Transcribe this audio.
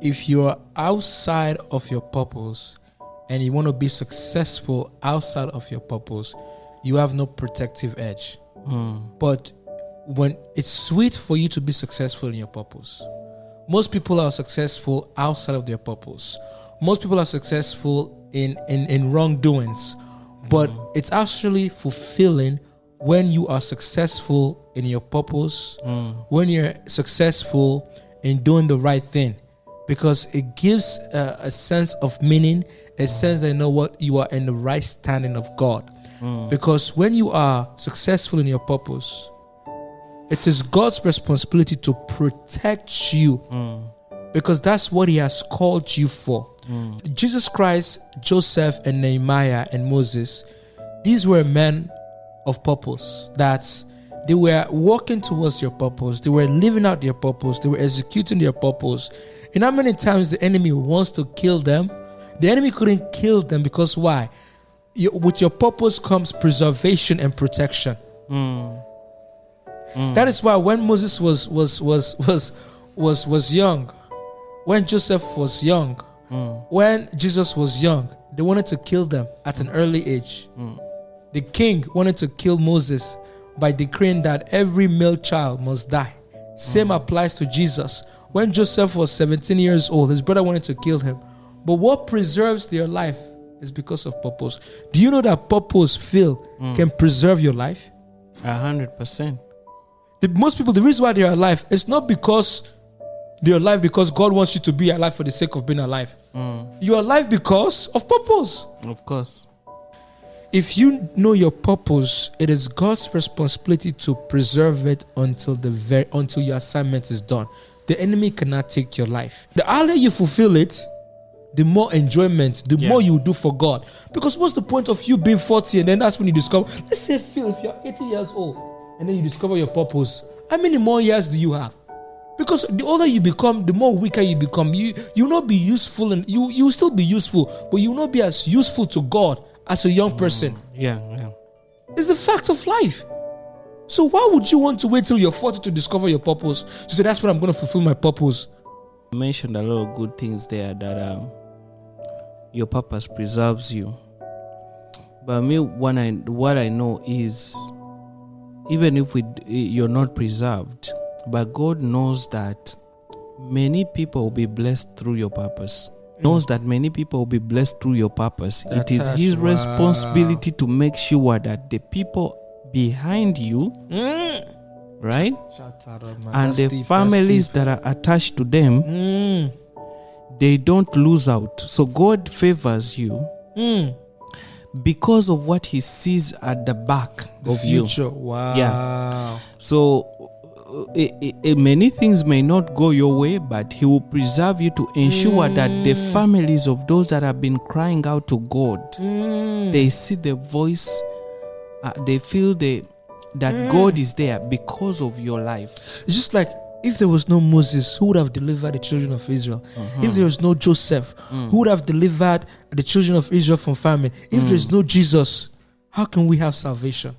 if you are outside of your purpose and you want to be successful outside of your purpose, you have no protective edge. But when it's sweet for you to be successful in your purpose, most people are successful outside of their purpose. Most people are successful in wrongdoings, but it's actually fulfilling when you are successful in your purpose, when you're successful in doing the right thing, because it gives a sense of meaning, a sense that you know what, you are in the right standing of God. Because when you are successful in your purpose, it is God's responsibility to protect you, because that's what he has called you for. Jesus Christ, Joseph, and Nehemiah, and Moses, these were men of purpose, that they were walking towards their purpose. They were living out their purpose. They were executing their purpose. And how many times the enemy wants to kill them? The enemy couldn't kill them because why? With your purpose comes preservation and protection. That is why when Moses was young, when Joseph was young, when Jesus was young, they wanted to kill them at an early age. The king wanted to kill Moses by decreeing that every male child must die. Same applies to Jesus. When Joseph was 17 years old, his brother wanted to kill him. But what preserves their life is because of purpose. Do you know that purpose, Phil, can preserve your life? 100%. Most people, the reason why they are alive, it's not because they're alive because God wants you to be alive for the sake of being alive. You're alive because of purpose. Of course. If you know your purpose, it is God's responsibility to preserve it until your assignment is done. The enemy cannot take your life. The earlier you fulfill it, the more enjoyment, the more you do for God. Because what's the point of you being 40 and then that's when you discover, let's say, Phil, if you're 80 years old and then you discover your purpose, how many more years do you have? Because the older you become, the more weaker you become. You will not be useful, and you will still be useful, but you will not be as useful to God as a young person. It's the fact of life. So why would you want to wait till you're 40 to discover your purpose? To say that's when I'm going to fulfill my purpose. You mentioned a lot of good things there, that your purpose preserves you. But me, what I know is, even if you're not preserved, but God knows that many people will be blessed through your purpose. Knows that many people will be blessed through your purpose. It is his responsibility to make sure that the people behind you, right, and the families that are attached to them, they don't lose out. So God favors you because of what he sees at the back of you. Wow. Yeah. So many things may not go your way, but he will preserve you to ensure that the families of those that have been crying out to God, they see the voice, they feel that God is there because of your life. It's just like, if there was no Moses, who would have delivered the children of Israel? If there was no Joseph, who would have delivered the children of Israel from famine? If there is no Jesus, how can we have salvation?